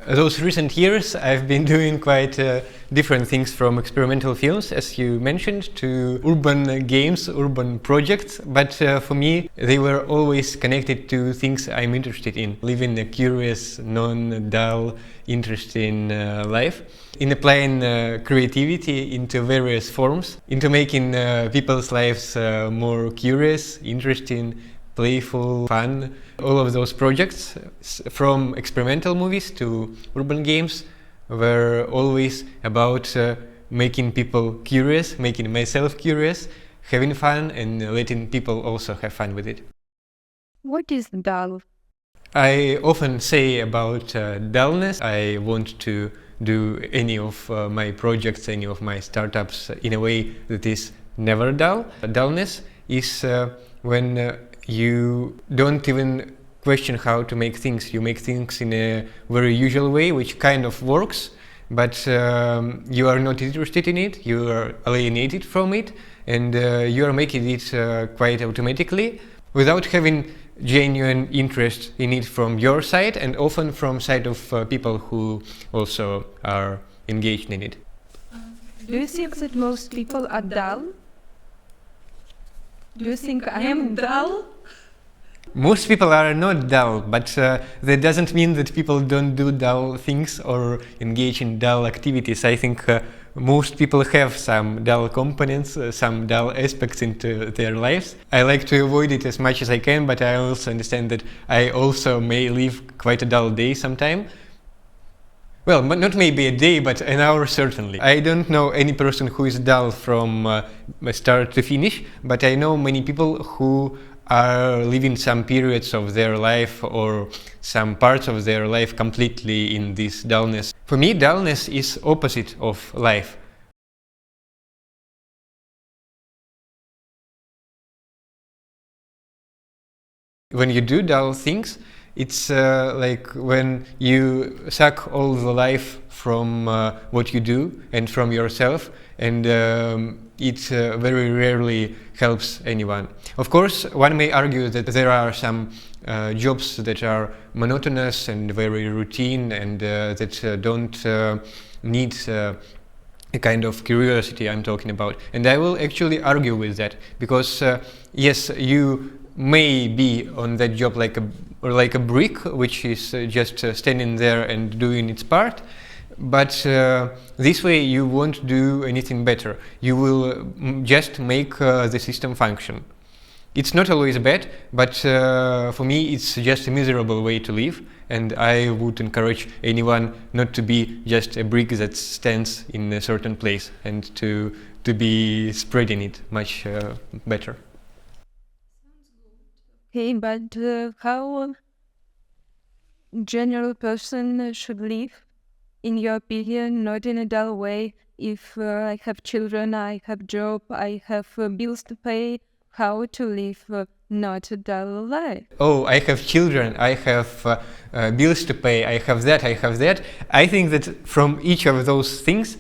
Those recent years, I've been doing quite different things, from experimental films, as you mentioned, to urban games, urban projects. But for me, they were always connected to things I'm interested in, living a curious, non-dull, interesting life, in applying creativity into various forms, into making people's lives more curious, interesting, playful, fun. All of those projects, from experimental movies to urban games, were always about making people curious, making myself curious, having fun, and letting people also have fun with it. What is dull? I often say about dullness, I want to do any of my projects, any of my startups in a way that is never dull. Dullness is when you don't even question how to make things. You make things in a very usual way, which kind of works, but you are not interested in it, you are alienated from it, and you are making it quite automatically, without having genuine interest in it from your side, and often from side of people who also are engaged in it. Do you think that most people are dull? Do you think I am dull? Most people are not dull, but that doesn't mean that people don't do dull things or engage in dull activities. I think most people have some dull components, some dull aspects into their lives. I like to avoid it as much as I can, but I also understand that I also may live quite a dull day sometime. Well, not maybe a day, but an hour certainly. I don't know any person who is dull from start to finish, but I know many people who are living some periods of their life or some parts of their life completely in this dullness. For me, dullness is opposite of life. When you do dull things, it's like when you suck all the life from what you do and from yourself, and it very rarely helps anyone. Of course, one may argue that there are some jobs that are monotonous and very routine, and that don't need a kind of curiosity I'm talking about. And I will actually argue with that, because yes, you may be on that job like a brick, which is just standing there and doing its part, but this way you won't do anything better. You will just make the system function. It's not always bad, but for me it's just a miserable way to live, and I would encourage anyone not to be just a brick that stands in a certain place, and to be spreading it much better. Okay, but how general person should live, in your opinion, not in a dull way? If I have children, I have job, I have bills to pay, how to live not a dull life? Oh, I have children, I have bills to pay, I have that, I have that. I think that from each of those things,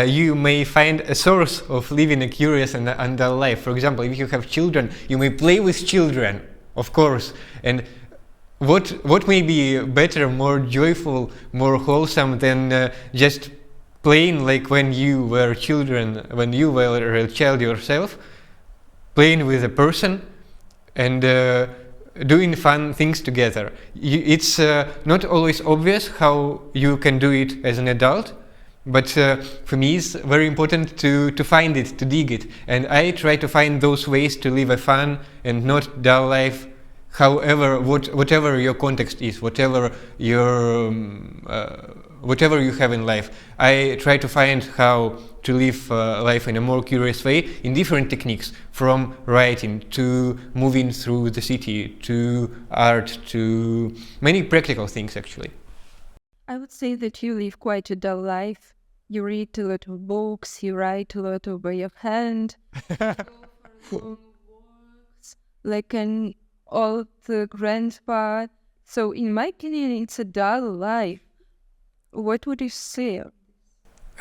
you may find a source of living a curious and dull life. For example, if you have children, you may play with children, of course. And what may be better, more joyful, more wholesome than just playing like when you were children, when you were a child yourself, playing with a person and doing fun things together. It's not always obvious how you can do it as an adult, but for me it's very important to find it, to dig it, and I try to find those ways to live a fun and not dull life. However, whatever your context is, whatever your whatever you have in life, I try to find how to live life in a more curious way in different techniques, from writing to moving through the city to art to many practical things actually. I would say that you live quite a dull life. You read a lot of books, you write a lot by your hand, like an old grandpa. So in my opinion, it's a dull life. What would you say?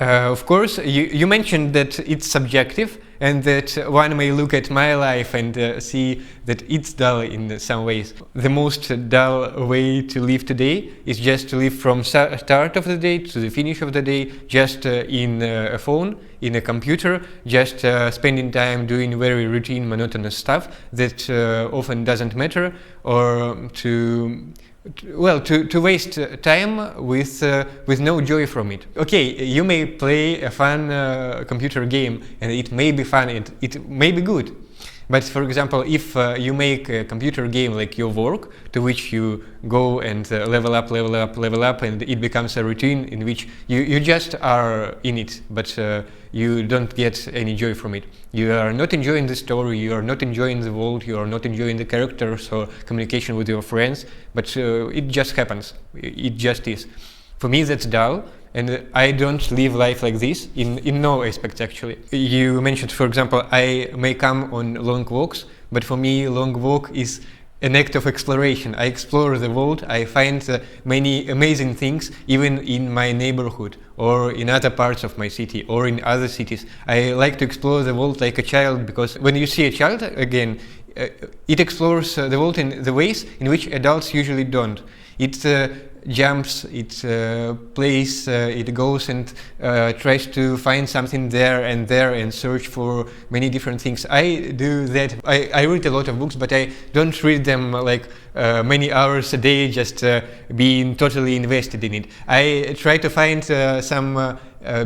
Of course, you mentioned that it's subjective and that one may look at my life and see that it's dull in some ways. The most dull way to live today is just to live from start of the day to the finish of the day, just in a phone, in a computer, just spending time doing very routine, monotonous stuff that often doesn't matter, or to waste time with no joy from it. Okay, you may play a fun computer game and it may be fun, it may be good. But for example, if you make a computer game like your work, to which you go and level up, and it becomes a routine in which you just are in it, but you don't get any joy from it. You are not enjoying the story, you are not enjoying the world, you are not enjoying the characters or communication with your friends, but it just happens. It just is. For me, that's dull. And I don't live life like this in no aspects actually. You mentioned, for example, I may come on long walks, but for me long walk is an act of exploration. I explore the world, I find many amazing things even in my neighborhood or in other parts of my city or in other cities. I like to explore the world like a child, because when you see a child again, it explores the world in the ways in which adults usually don't. It jumps, it plays, it goes and tries to find something there and search for many different things. I do that. I read a lot of books, but I don't read them like many hours a day, just being totally invested in it. I try to find some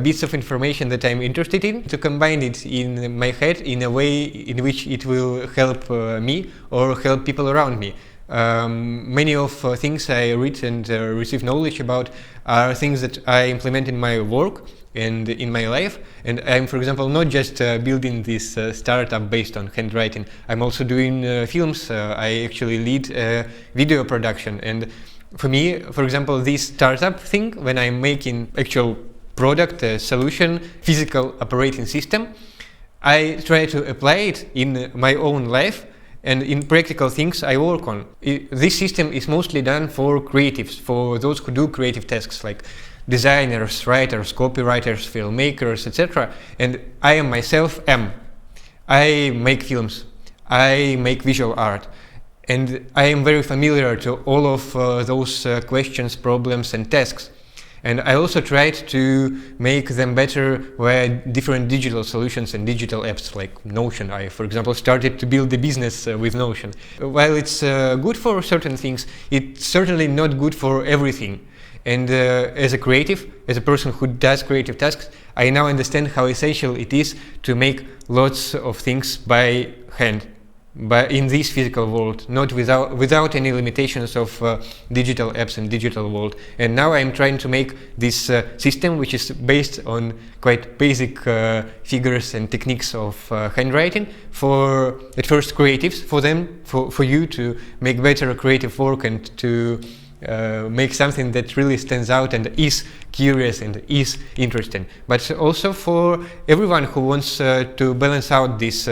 bits of information that I'm interested in, to combine it in my head in a way in which it will help me or help people around me. Many of things I read and receive knowledge about are things that I implement in my work and in my life. And I'm, for example, not just building this startup based on handwriting. I'm also doing films. I actually lead video production. And for me, for example, this startup thing, when I'm making actual product, solution, physical operating system, I try to apply it in my own life and in practical things I work on. This system is mostly done for creatives, for those who do creative tasks like designers, writers, copywriters, filmmakers, etc. And I myself am. I make films, I make visual art, and I am very familiar to all of those questions, problems and tasks. And I also tried to make them better via different digital solutions and digital apps like Notion. I, for example, started to build a business with Notion. While it's good for certain things, it's certainly not good for everything. And as a creative, as a person who does creative tasks, I now understand how essential it is to make lots of things by hand, but in this physical world, not without any limitations of digital apps and digital world. And now I'm trying to make this system, which is based on quite basic figures and techniques of handwriting, for at first creatives, for you to make better creative work and to make something that really stands out and is curious and is interesting, but also for everyone who wants to balance out this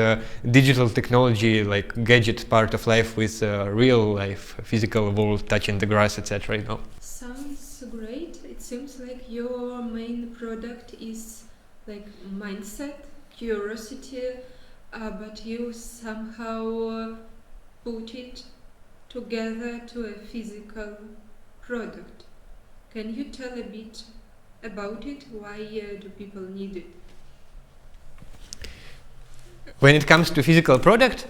digital technology, like gadget part of life, with real life, physical world, touching the grass, etc. You know. Sounds great. It seems like your main product is like mindset, curiosity, but you somehow put it together to a physical product. Can you tell a bit about it? Why do people need it? When it comes to physical product,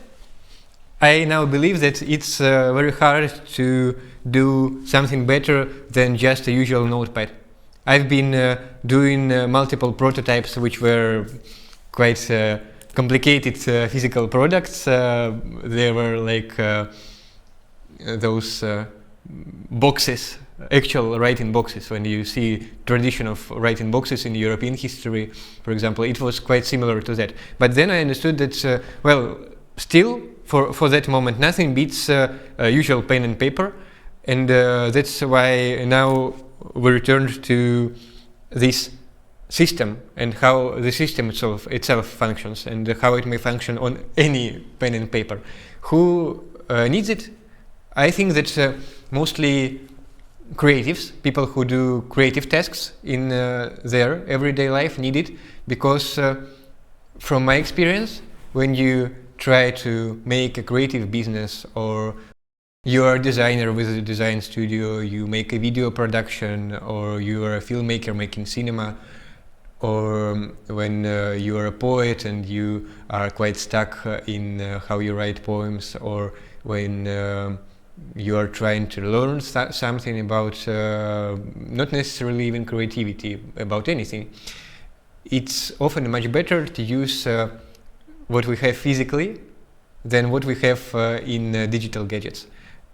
I now believe that it's very hard to do something better than just a usual notepad. I've been doing multiple prototypes which were quite complicated physical products. They were like those boxes, actual writing boxes. When you see tradition of writing boxes in European history, for example, it was quite similar to that. But then I understood that, well, still for that moment, nothing beats usual pen and paper, and that's why now we returned to this system and how the system itself functions and how it may function on any pen and paper. Who needs it? I think that mostly creatives, people who do creative tasks in their everyday life need it, because from my experience, when you try to make a creative business, or you are a designer with a design studio, you make a video production, or you are a filmmaker making cinema, or when you are a poet and you are quite stuck in how you write poems, or when you are trying to learn something about not necessarily even creativity, about anything, it's often much better to use what we have physically than what we have in digital gadgets.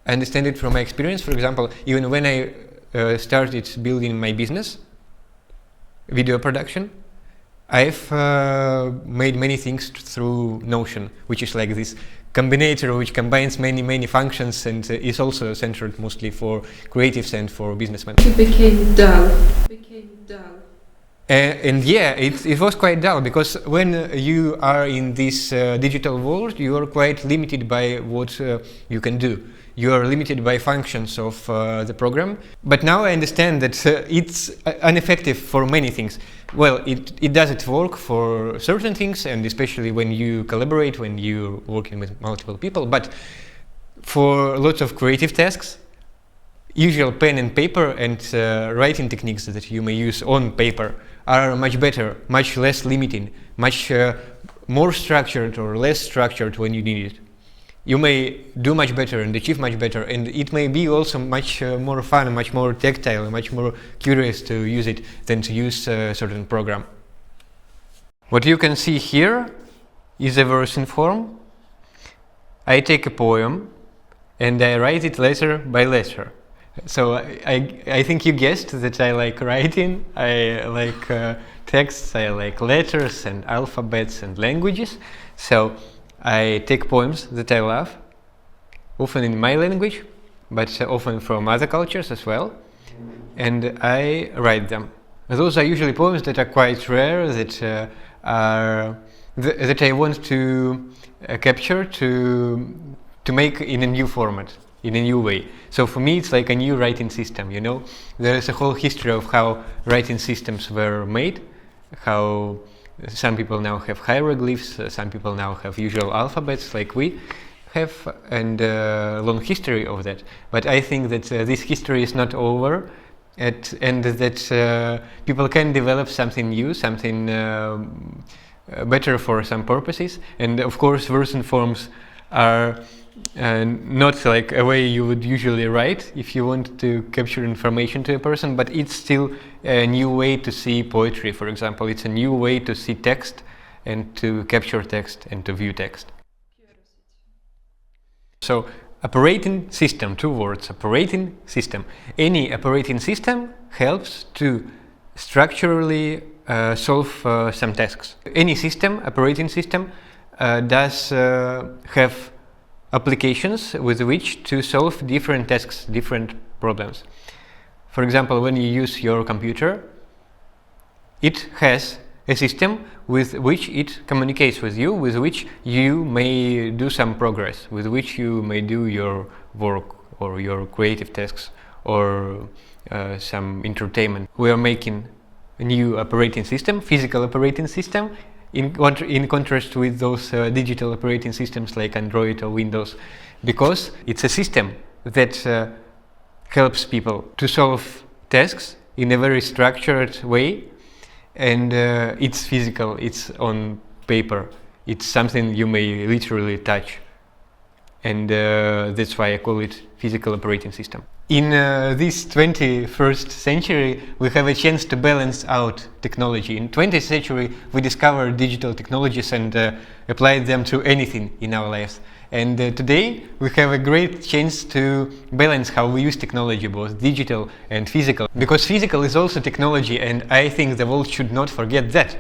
I understand it from my experience. For example, even when I started building my business, video production, I've made many things through Notion, which is like this combinator which combines many functions, and is also centered mostly for creatives and for businessmen. It became dull. And yeah, it was quite dull, because when you are in this digital world, you are quite limited by what you can do. You are limited by functions of the program. But now I understand that it's ineffective for many things. Well, it doesn't work for certain things, and especially when you collaborate, when you're working with multiple people. But for lots of creative tasks, usual pen and paper and writing techniques that you may use on paper are much better, much less limiting, much more structured or less structured when you need it. You may do much better and achieve much better, and it may be also much more fun, much more tactile, much more curious to use it than to use a certain program. What you can see here is a version form. I take a poem and I write it letter by letter. So I think you guessed that I like writing, I like texts, I like letters and alphabets and languages. So I take poems that I love, often in my language, but often from other cultures as well, and I write them. Those are usually poems that are quite rare, that that I want to capture, to make in a new format, in a new way. So for me, it's like a new writing system. You know, there is a whole history of how writing systems were made, how some people now have hieroglyphs, some people now have usual alphabets like we have, and a long history of that. But I think that this history is not over, and that people can develop something new, something better for some purposes. And of course, version forms are not like a way you would usually write if you want to capture information to a person, but it's still a new way to see poetry, for example. It's a new way to see text and to capture text and to view text. So operating system, 2 words, operating system. Any operating system helps to structurally solve some tasks. Any system, operating system, does have applications with which to solve different tasks, different problems. For example, when you use your computer, it has a system with which it communicates with you, with which you may do some progress, with which you may do your work or your creative tasks or some entertainment. We are making a new operating system, physical operating system, in contrast with those digital operating systems like Android or Windows, because it's a system that helps people to solve tasks in a very structured way, and it's physical, it's on paper, it's something you may literally touch, and that's why I call it physical operating system. In this 21st century, we have a chance to balance out technology. In 20th century, we discovered digital technologies and applied them to anything in our lives. And today, we have a great chance to balance how we use technology, both digital and physical. Because physical is also technology, and I think the world should not forget that.